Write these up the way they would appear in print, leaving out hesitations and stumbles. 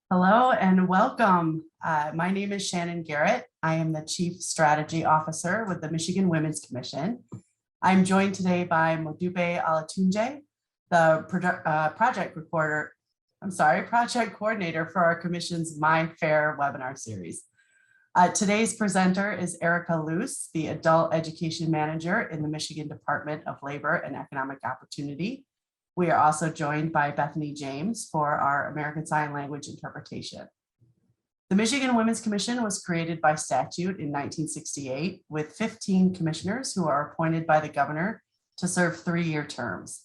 Hello and welcome. My name is Shannon Garrett. I am the Chief Strategy Officer with the Michigan Women's Commission. I'm joined today by Modupe Alatunje, the project coordinator for our Commission's My Fair webinar series. Today's presenter is Erica Luce, the Adult Education Manager in the Michigan Department of Labor and Economic Opportunity. We are also joined by Bethany James for our American Sign Language interpretation. The Michigan Women's Commission was created by statute in 1968 with 15 commissioners who are appointed by the governor to serve 3-year terms.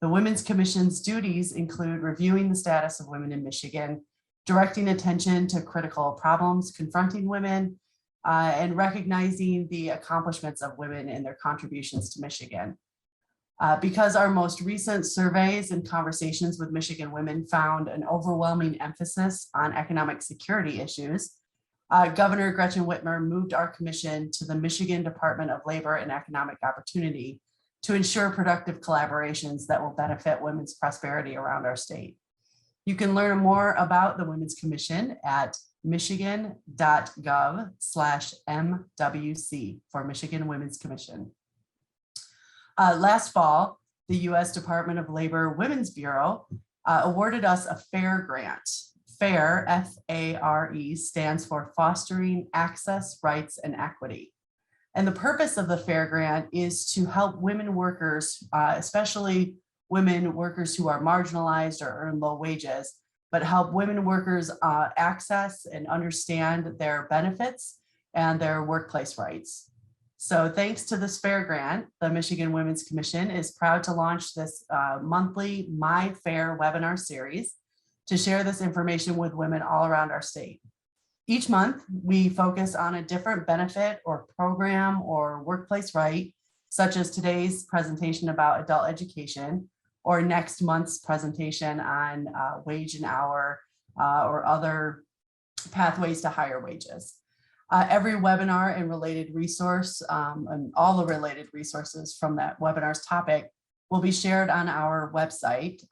The Women's Commission's duties include reviewing the status of women in Michigan, directing attention to critical problems confronting women, and recognizing the accomplishments of women and their contributions to Michigan. Because our most recent surveys and conversations with Michigan women found an overwhelming emphasis on economic security issues, Governor Gretchen Whitmer moved our commission to the Michigan Department of Labor and Economic Opportunity to ensure productive collaborations that will benefit women's prosperity around our state. You can learn more about the Women's Commission at Michigan.gov/MWC for Michigan Women's Commission. Last fall, the U.S. Department of Labor Women's Bureau awarded us a FAIR grant. FAIR, F-A-R-E, stands for Fostering Access, Rights, and Equity. And the purpose of the FAIR grant is to help women workers, especially women workers who are marginalized or earn low wages, but help women workers access and understand their benefits and their workplace rights. So thanks to this FAIR grant, the Michigan Women's Commission is proud to launch this monthly My Fair webinar series to share this information with women all around our state. Each month, we focus on a different benefit or program or workplace right, such as today's presentation about adult education, or next month's presentation on wage and hour or other pathways to higher wages. Every webinar and related resource and all the related resources from that webinar's topic will be shared on our website.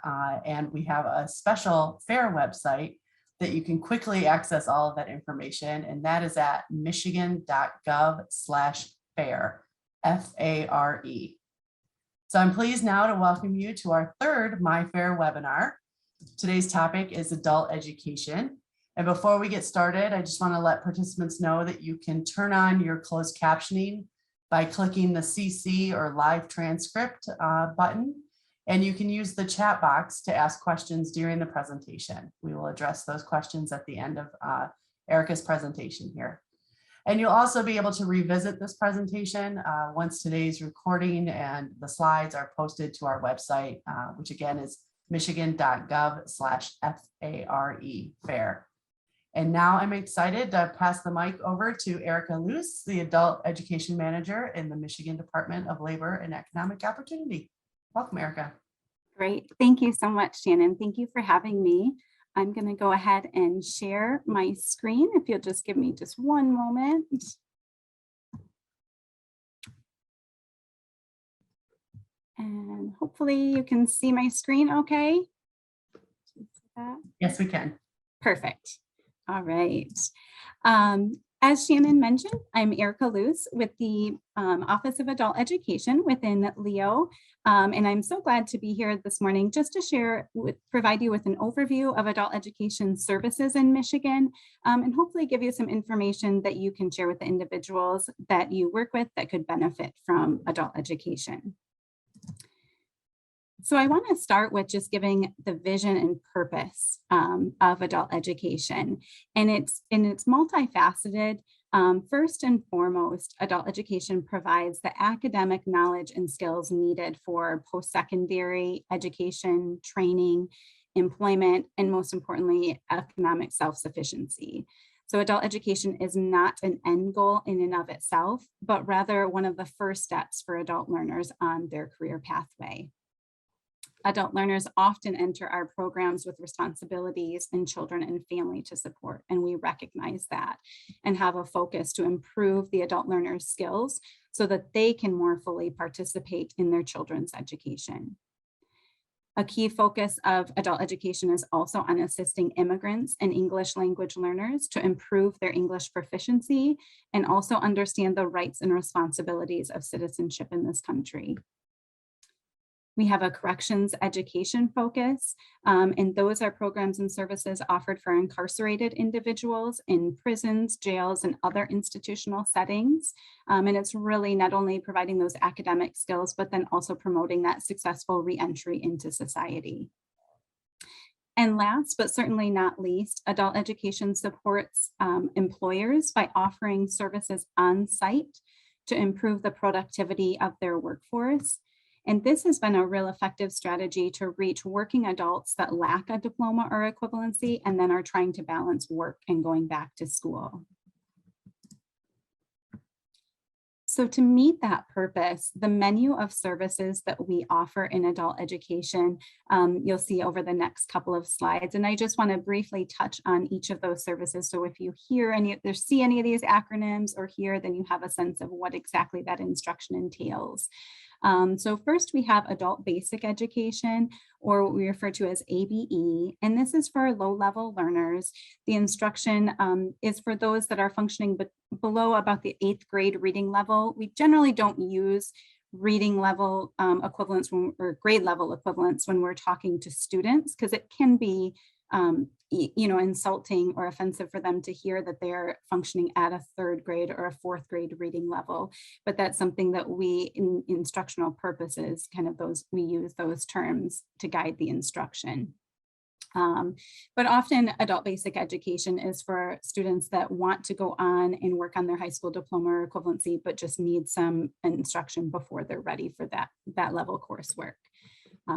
And we have a special FAIR website that you can quickly access all of that information. And that is at Michigan.gov/FAIR, F-A-R-E. So I'm pleased now to welcome you to our third My Fair webinar. Today's topic is adult education. And before we get started, I just want to let participants know that you can turn on your closed captioning by clicking the CC or live transcript button. And you can use the chat box to ask questions during the presentation. We will address those questions at the end of Erica's presentation here. And you'll also be able to revisit this presentation once today's recording and the slides are posted to our website, which again is Michigan.gov/FARE, FAIR. And now I'm excited to pass the mic over to Erica Luce, the Adult Education Manager in the Michigan Department of Labor and Economic Opportunity. Welcome, Erica. Great. Thank you so much, Shannon. Thank you for having me. I'm going to go ahead and share my screen if you'll just give me just one moment. And hopefully you can see my screen okay. Yes, we can. Perfect. All right. As Shannon mentioned, I'm Erica Luce with the Office of Adult Education within LEO. And I'm so glad to be here this morning just to provide you with an overview of adult education services in Michigan, and hopefully give you some information that you can share with the individuals that you work with that could benefit from adult education. So I want to start with just giving the vision and purpose of adult education. And it's multifaceted. First and foremost, adult education provides the academic knowledge and skills needed for post-secondary education, training, employment, and most importantly, economic self-sufficiency. So adult education is not an end goal in and of itself, but rather one of the first steps for adult learners on their career pathway. Adult learners often enter our programs with responsibilities and children and family to support, and we recognize that and have a focus to improve the adult learners' skills so that they can more fully participate in their children's education. A key focus of adult education is also on assisting immigrants and English language learners to improve their English proficiency and also understand the rights and responsibilities of citizenship in this country. We have a corrections education focus, and those are programs and services offered for incarcerated individuals in prisons, jails, and other institutional settings. And it's really not only providing those academic skills, but then also promoting that successful reentry into society. And last, but certainly not least, adult education supports employers by offering services on site to improve the productivity of their workforce. And this has been a real effective strategy to reach working adults that lack a diploma or equivalency and then are trying to balance work and going back to school. So to meet that purpose, the menu of services that we offer in adult education, you'll see over the next couple of slides. And I just want to briefly touch on each of those services. So if you hear see any of these acronyms or hear, then you have a sense of what exactly that instruction entails. So first we have adult basic education, or what we refer to as ABE, and this is for low-level learners. The instruction is for those that are functioning below about the 8th grade reading level. We generally don't use reading level equivalents or grade level equivalents when we're talking to students, because it can be insulting or offensive for them to hear that they're functioning at a 3rd grade or a 4th grade reading level. But that's something that we, in instructional purposes, we use those terms to guide the instruction. But often adult basic education is for students that want to go on and work on their high school diploma or equivalency, but just need some instruction before they're ready for that level coursework.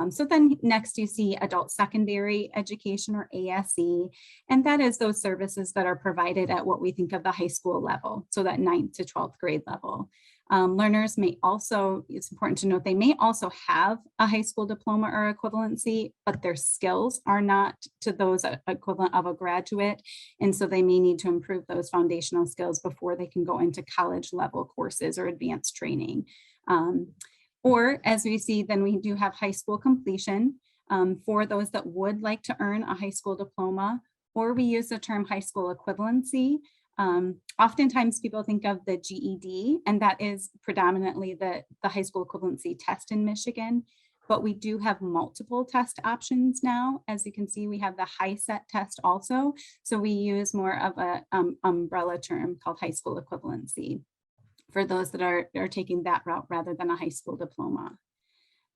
So then next you see adult secondary education, or ASE, and that is those services that are provided at what we think of the high school level, so that 9th to 12th grade level. Learners may also, it's important to note, they may also have a high school diploma or equivalency, but their skills are not to those equivalent of a graduate. And so they may need to improve those foundational skills before they can go into college level courses or advanced training. Or as we see, then we do have high school completion for those that would like to earn a high school diploma, or we use the term high school equivalency. Oftentimes people think of the GED, and that is predominantly the high school equivalency test in Michigan, but we do have multiple test options now. As you can see, we have the HiSET test also. So we use more of a umbrella term called high school equivalency for those that are taking that route rather than a high school diploma.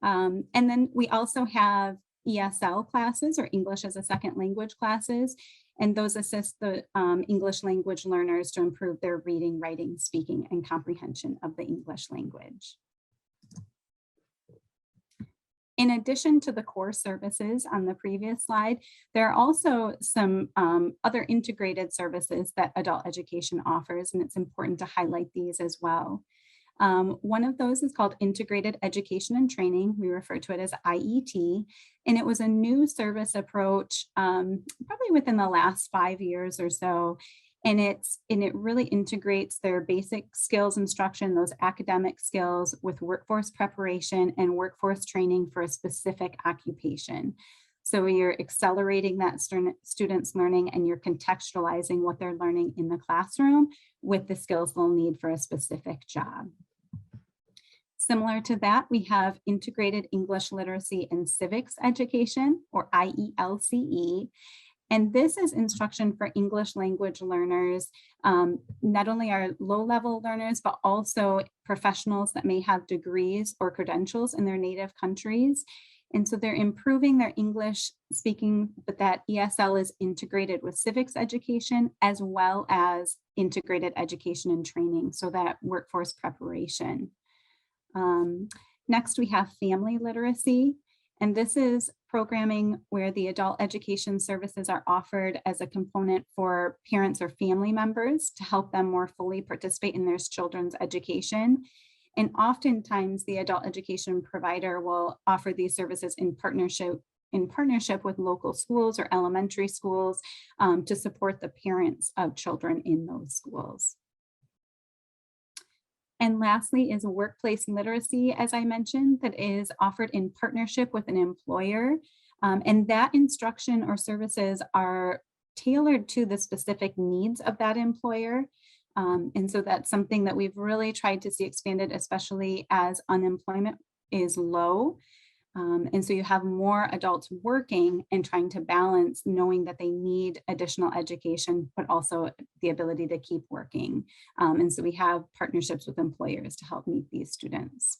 And then we also have ESL classes, or English as a second language classes, and those assist the English language learners to improve their reading, writing, speaking, and comprehension of the English language. In addition to the core services on the previous slide, there are also some other integrated services that adult education offers, and it's important to highlight these as well. One of those is called Integrated Education and Training. We refer to it as IET, and it was a new service approach probably within the last 5 years or so. And it really integrates their basic skills instruction, those academic skills, with workforce preparation and workforce training for a specific occupation. So you're accelerating that student's learning, and you're contextualizing what they're learning in the classroom with the skills they'll need for a specific job. Similar to that, we have Integrated English Literacy and Civics Education, or IELCE. And this is instruction for English language learners, not only our low-level learners, but also professionals that may have degrees or credentials in their native countries. And so they're improving their English speaking, but that ESL is integrated with civics education as well as integrated education and training, so that workforce preparation. Next, we have family literacy. And this is programming where the adult education services are offered as a component for parents or family members to help them more fully participate in their children's education. And oftentimes the adult education provider will offer these services in partnership with local schools or elementary schools to support the parents of children in those schools. And lastly is workplace literacy, as I mentioned, that is offered in partnership with an employer. And that instruction or services are tailored to the specific needs of that employer. And so that's something that we've really tried to see expanded, especially as unemployment is low. And so you have more adults working and trying to balance knowing that they need additional education, but also the ability to keep working. And so we have partnerships with employers to help meet these students.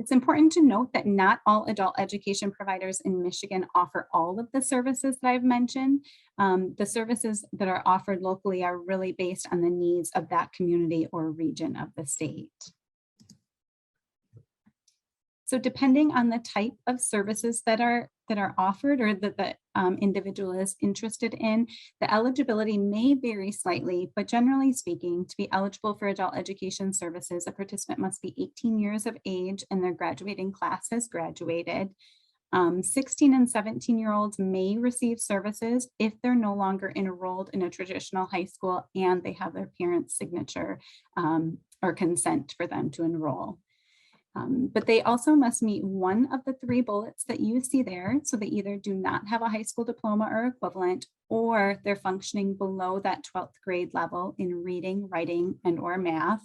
It's important to note that not all adult education providers in Michigan offer all of the services that I've mentioned. The services that are offered locally are really based on the needs of that community or region of the state. So depending on the type of services that are offered or that the individual is interested in, the eligibility may vary slightly, but generally speaking, to be eligible for adult education services, a participant must be 18 years of age and their graduating class has graduated. 16 and 17-year-olds may receive services if they're no longer enrolled in a traditional high school and they have their parents' signature or consent for them to enroll. But they also must meet one of the 3 bullets that you see there. So they either do not have a high school diploma or equivalent, or they're functioning below that 12th grade level in reading, writing, and or math.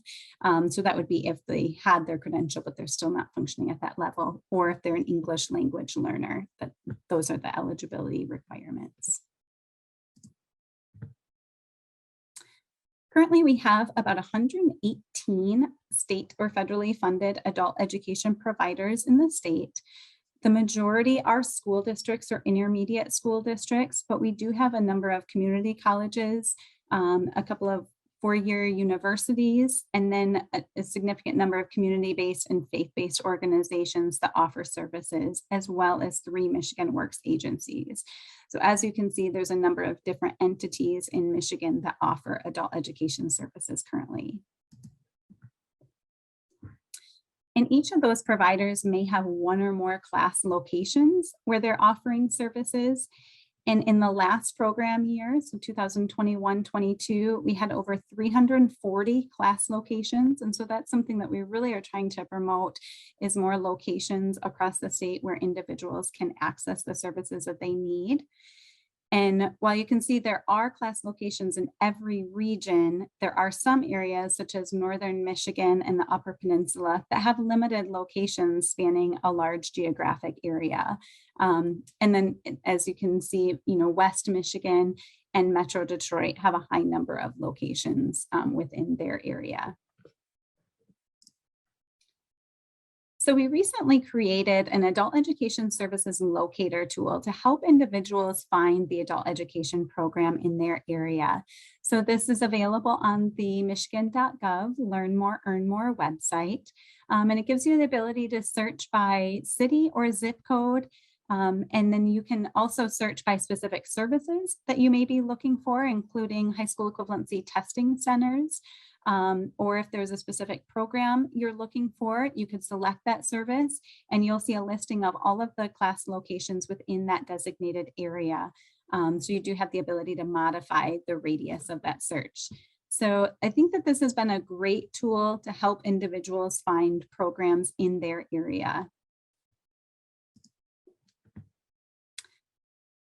So that would be if they had their credential, but they're still not functioning at that level, or if they're an English language learner. But those are the eligibility requirements. Currently, we have about 118 state or federally funded adult education providers in the state. The majority are school districts or intermediate school districts, but we do have a number of community colleges, a couple of 4-year universities, and then a significant number of community-based and faith-based organizations that offer services, as well as 3 Michigan Works agencies. So as you can see, there's a number of different entities in Michigan that offer adult education services currently. And each of those providers may have 1 or more class locations where they're offering services. And in the last program year, so 2021-22, we had over 340 class locations. And so that's something that we really are trying to promote, is more locations across the state where individuals can access the services that they need. And while you can see there are class locations in every region, there are some areas such as Northern Michigan and the Upper Peninsula that have limited locations spanning a large geographic area. And then as you can see, West Michigan and Metro Detroit have a high number of locations within their area. So we recently created an adult education services locator tool to help individuals find the adult education program in their area. So this is available on the Michigan.gov Learn More, Earn More website. And it gives you the ability to search by city or zip code. And then you can also search by specific services that you may be looking for, including high school equivalency testing centers. Or if there's a specific program you're looking for, you could select that service and you'll see a listing of all of the class locations within that designated area. So you do have the ability to modify the radius of that search. So I think that this has been a great tool to help individuals find programs in their area.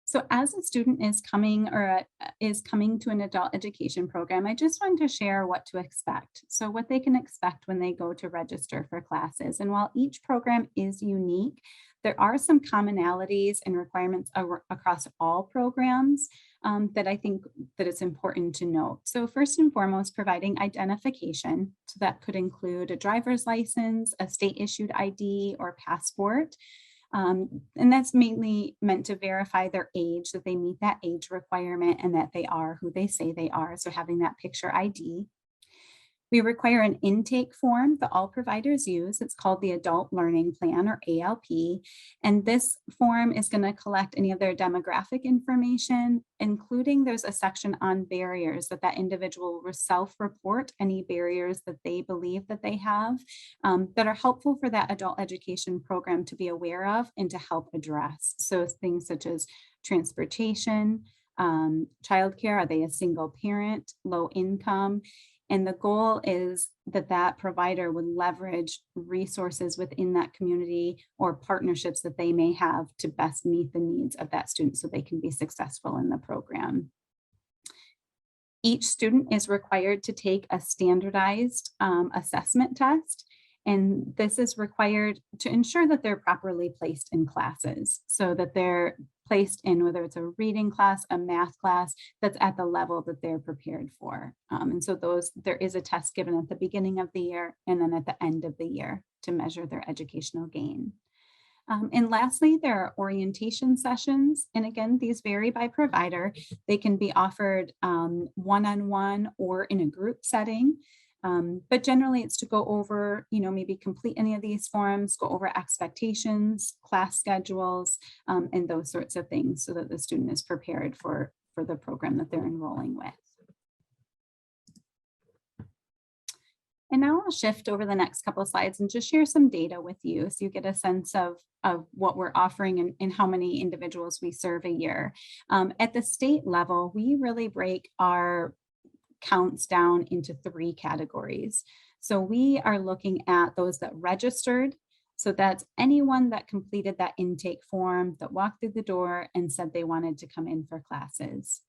So as a student is coming to an adult education program, I just wanted to share what to expect. So what they can expect when they go to register for classes. And while each program is unique, there are some commonalities and requirements across all programs that I think that it's important to note. So first and foremost, providing identification. So that could include a driver's license, a state issued ID or passport. And that's mainly meant to verify their age, that they meet that age requirement and that they are who they say they are. So having that picture ID. We require an intake form that all providers use. It's called the Adult Learning Plan, or ALP. And this form is going to collect any of their demographic information, including there's a section on barriers that individual will self-report any barriers that they believe that they have that are helpful for that adult education program to be aware of and to help address. So things such as transportation, childcare, are they a single parent, low income? And the goal is that that provider would leverage resources within that community or partnerships that they may have to best meet the needs of that student so they can be successful in the program. Each student is required to take a standardized assessment test. And this is required to ensure that they're properly placed in classes, so that they're placed in, whether it's a reading class, a math class, that's at the level that they're prepared for. And so there is a test given at the beginning of the year and then at the end of the year to measure their educational gain. And lastly, there are orientation sessions. And again, these vary by provider. They can be offered one-on-one or in a group setting. But generally it's to go over, maybe complete any of these forms, go over expectations, class schedules, and those sorts of things so that the student is prepared for the program that they're enrolling with. And now I'll shift over the next couple of slides and just share some data with you so you get a sense of what we're offering and how many individuals we serve a year. At the state level, we really break our counts down into 3 categories. So we are looking at those that registered. So that's anyone that completed that intake form, that walked through the door and said they wanted to come in for classes.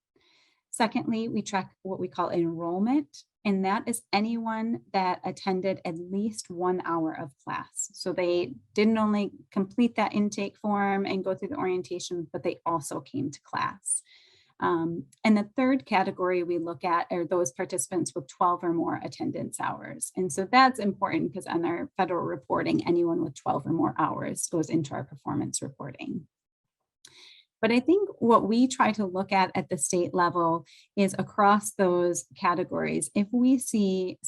Secondly, we track what we call enrollment, and that is anyone that attended at least 1 hour of class. So they didn't only complete that intake form and go through the orientation, but they also came to class. And the third category we look at are those participants with 12 or more attendance hours. And so that's important because on our federal reporting, anyone with 12 or more hours goes into our performance reporting. But I think what we try to look at the state level is across those categories. If we see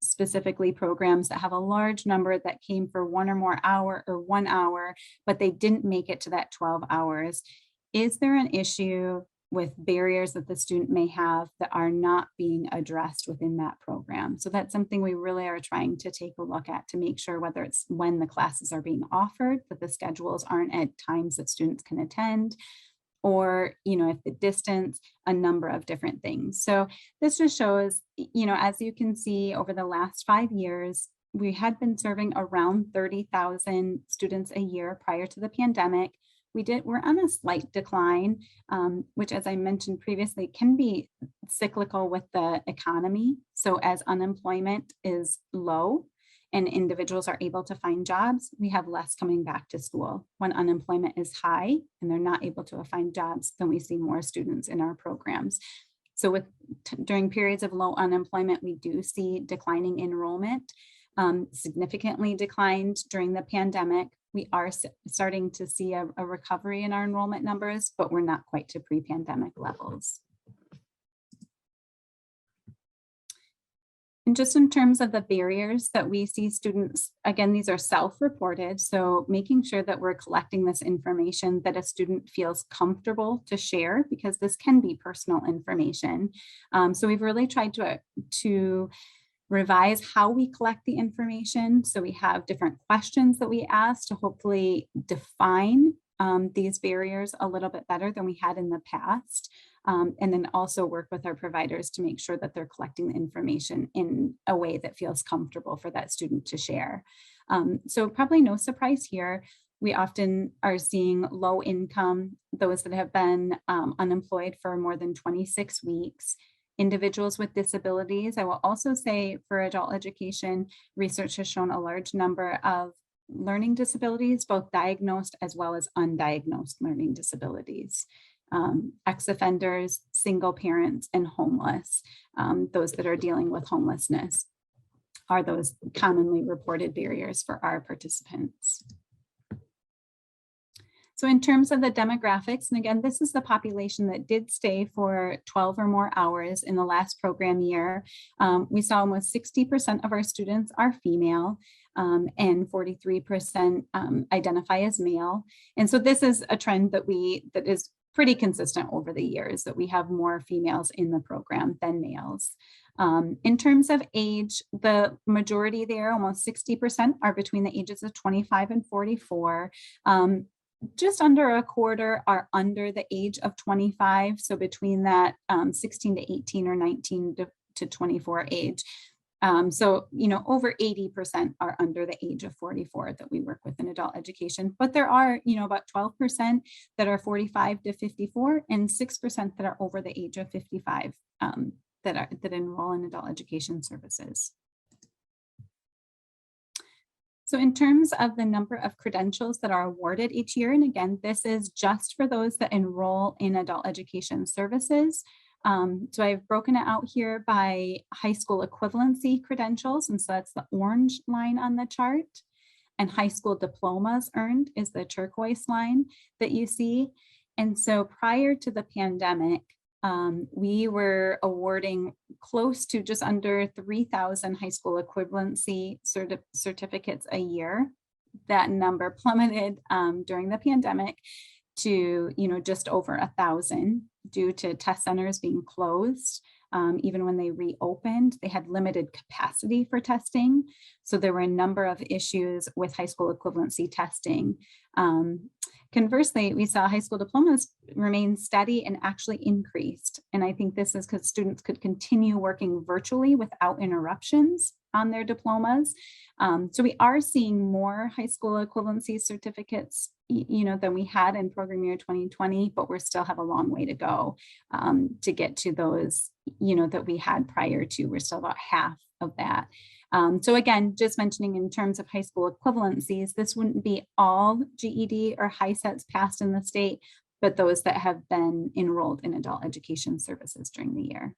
specifically programs that have a large number that came for 1 or more hour or 1 hour, but they didn't make it to that 12 hours, is there an issue with barriers that the student may have that are not being addressed within that program? So that's something we really are trying to take a look at to make sure, whether it's when the classes are being offered, that the schedules aren't at times that students can attend, or, if the distance, a number of different things. So this just shows, as you can see over the last 5 years, we had been serving around 30,000 students a year prior to the pandemic. We're on a slight decline, which, as I mentioned previously, can be cyclical with the economy. So as unemployment is low and individuals are able to find jobs, we have less coming back to school. When unemployment is high and they're not able to find jobs, then we see more students in our programs. So during periods of low unemployment, we do see declining enrollment, significantly declined during the pandemic. We are starting to see a recovery in our enrollment numbers, but we're not quite to pre-pandemic levels. And just in terms of the barriers that we see students, again, these are self-reported. So making sure that we're collecting this information that a student feels comfortable to share, because this can be personal information. So we've really tried to revise how we collect the information. So we have different questions that we ask to hopefully define these barriers a little bit better than we had in the past. And then also work with our providers to make sure that they're collecting the information in a way that feels comfortable for that student to share. So probably no surprise here. We often are seeing low income, those that have been unemployed for more than 26 weeks, individuals with disabilities. I will also say for adult education, research has shown a large number of learning disabilities, both diagnosed as well as undiagnosed learning disabilities. Ex-offenders, single parents, and homeless, those that are dealing with homelessness, are those commonly reported barriers for our participants. So in terms of the demographics, and again, this is the population that did stay for 12 or more hours in the last program year. We saw almost 60% of our students are female, and 43% identify as male. And so this is a trend that is pretty consistent over the years, that we have more females in the program than males. In terms of age, the majority there, almost 60%, are between the ages of 25 and 44. Just under a quarter are under the age of 25. So between that 16 to 18 or 19 to to 24 age. So, over 80% are under the age of 44 that we work with in adult education, but there are, about 12% that are 45 to 54 and 6% that are over the age of 55 that enroll in adult education services. So in terms of the number of credentials that are awarded each year, and again, this is just for those that enroll in adult education services. So I've broken it out here by high school equivalency credentials. And so that's the orange line on the chart. And high school diplomas earned is the turquoise line that you see. And so prior to the pandemic, we were awarding close to just under 3,000 high school equivalency certificates a year. That number plummeted during the pandemic to just over 1,000 due to test centers being closed. Even when they reopened, they had limited capacity for testing. So there were a number of issues with high school equivalency testing. Conversely, we saw high school diplomas remain steady and actually increased. And I think this is because students could continue working virtually without interruptions on their diplomas. So we are seeing more high school equivalency certificates, than we had in program year 2020, but we still have a long way to go to get to those, that we had prior to. We're still about half of that. So again, just mentioning in terms of high school equivalencies, this wouldn't be all GED or high sets passed in the state, but those that have been enrolled in adult education services during the year.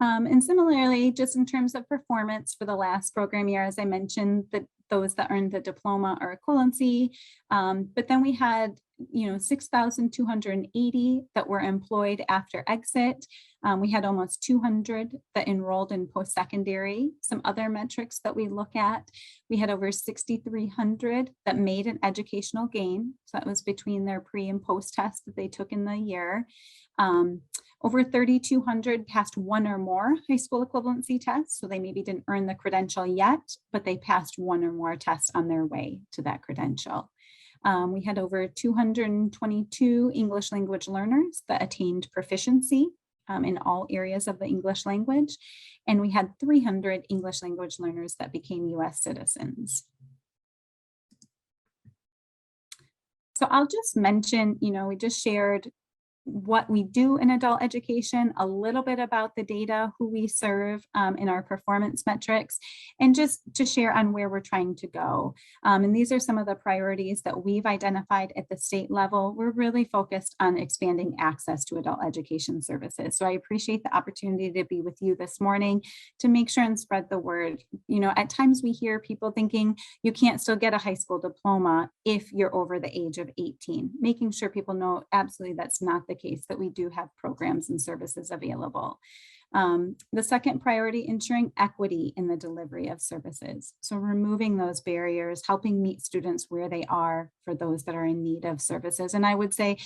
And similarly, just in terms of performance for the last program year, as I mentioned, those that earned the diploma or equivalency, but then we had 6,280 that were employed after exit. We had almost 200 that enrolled in post-secondary. Some other metrics that we look at, we had over 6,300 that made an educational gain. So that was between their pre and post tests that they took in the year. Over 3,200 passed one or more high school equivalency tests. So they maybe didn't earn the credential yet, but they passed one or more tests on their way to that credential. We had over 222 English language learners that attained proficiency in all areas of the English language. And we had 300 English language learners that became US citizens. So I'll just mention, we just shared what we do in adult education, a little bit about the data, who we serve in our performance metrics, and just to share on where we're trying to go. And these are some of the priorities that we've identified at the state level. We're really focused on expanding access to adult education services. So I appreciate the opportunity to be with you this morning to make sure and spread the word. At times we hear people thinking you can't still get a high school diploma if you're over the age of 18, making sure people know absolutely that's not the case, that we do have programs and services available. The second priority, ensuring equity in the delivery of services. So removing those barriers, helping meet students where they are for those that are in need of services. And I would say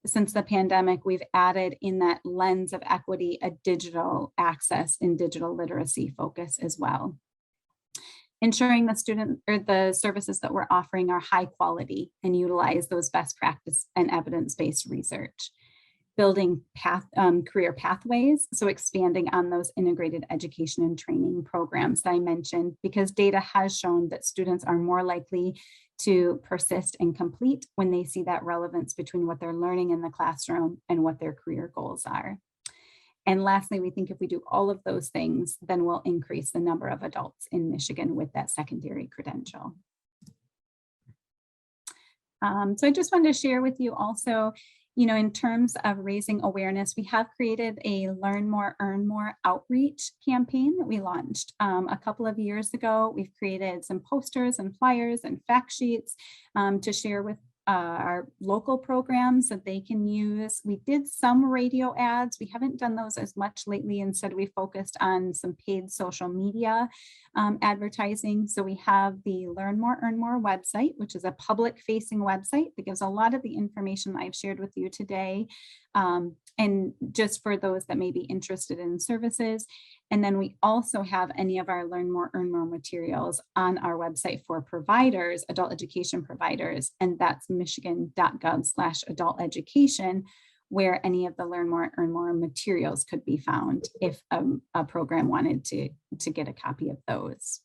since the pandemic, we've added in that lens of equity, a digital access and digital literacy focus as well. Ensuring the student or the services that we're offering are high quality and utilize those best practice and evidence-based research. Building career pathways, so expanding on those integrated education and training programs that I mentioned, because data has shown that students are more likely to persist and complete when they see that relevance between what they're learning in the classroom and what their career goals are. And lastly, we think if we do all of those things, then we'll increase the number of adults in Michigan with that secondary credential. So I just wanted to share with you also, in terms of raising awareness, we have created a Learn More, Earn More outreach campaign that we launched a couple of years ago. We've created some posters and flyers and fact sheets to share with our local programs that they can use. We did some radio ads. We haven't done those as much lately. Instead, we focused on some paid social media advertising. So we have the Learn More, Earn More website, which is a public facing website that gives a lot of the information I've shared with you today. And just for those that may be interested in services. And then we also have any of our Learn More, Earn More materials on our website for providers, adult education providers, and that's Michigan.gov/adult education, where any of the Learn More, Earn More materials could be found if a program wanted to get a copy of those.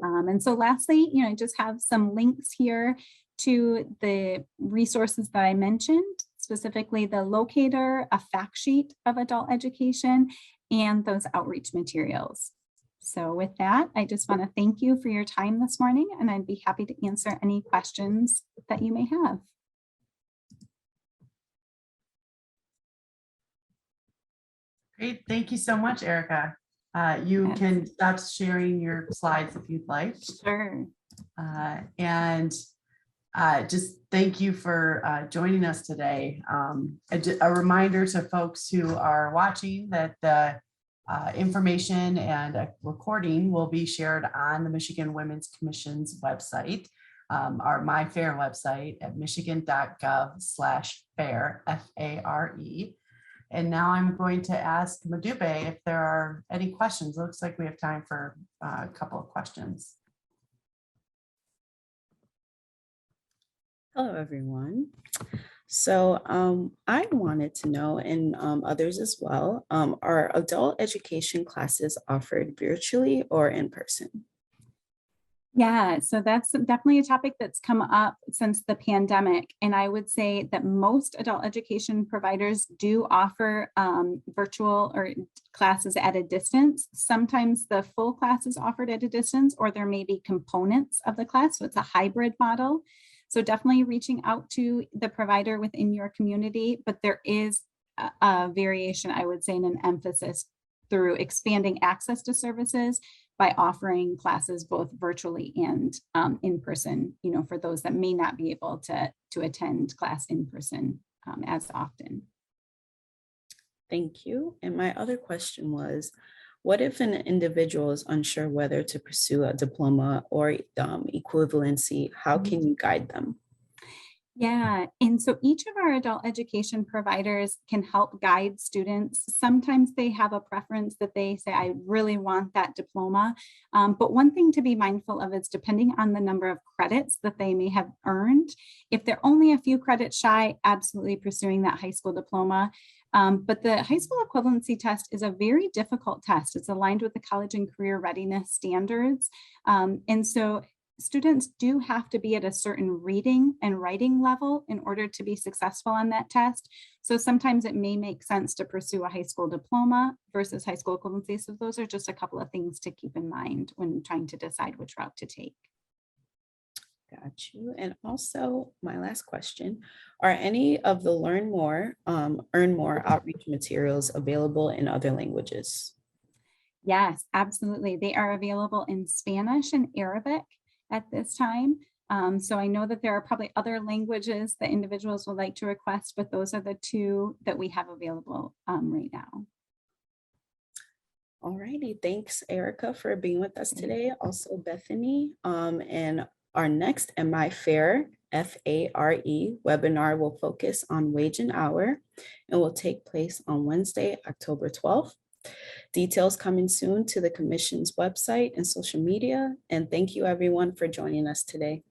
And so lastly, I just have some links here to the resources that I mentioned, specifically the Locator, a fact sheet of adult education, and those outreach materials. So with that, I just want to thank you for your time this morning, and I'd be happy to answer any questions that you may have. Great, thank you so much, Erica. You can stop sharing your slides if you'd like. Sure. And just thank you for joining us today. A reminder to folks who are watching that the information and a recording will be shared on the Michigan Women's Commission's website, our My Fair website at Michigan.gov/fair, FARE. And now I'm going to ask Modupe if there are any questions. It looks like we have time for a couple of questions. Hello, everyone. So I wanted to know, and others as well, are adult education classes offered virtually or in person? Yeah, so that's definitely a topic that's come up since the pandemic. And I would say that most adult education providers do offer virtual or classes at a distance. Sometimes the full class is offered at a distance, or there may be components of the class. So it's a hybrid model. So definitely reaching out to the provider within your community, but there is a variation, I would say, and an emphasis through expanding access to services by offering classes both virtually and in person, for those that may not be able to attend class in person as often. Thank you. And my other question was, what if an individual is unsure whether to pursue a diploma or equivalency? How can you guide them? Yeah, and so each of our adult education providers can help guide students. Sometimes they have a preference that they say, I really want that diploma. But one thing to be mindful of is depending on the number of credits that they may have earned. If they're only a few credits shy, absolutely pursuing that high school diploma. But the high school equivalency test is a very difficult test. It's aligned with the college and career readiness standards. And so students do have to be at a certain reading and writing level in order to be successful on that test. So sometimes it may make sense to pursue a high school diploma versus high school equivalency. So those are just a couple of things to keep in mind when trying to decide which route to take. Got you. And also my last question, are any of the Learn More, Earn More outreach materials available in other languages? Yes, absolutely. They are available in Spanish and Arabic at this time. So I know that there are probably other languages that individuals would like to request, but those are the two that we have available right now. All righty. Thanks, Erica, for being with us today. Also, Bethany. And our next My Fair, FARE webinar will focus on wage and hour and will take place on Wednesday, October 12th. Details coming soon to the Commission's website and social media. And thank you everyone for joining us today.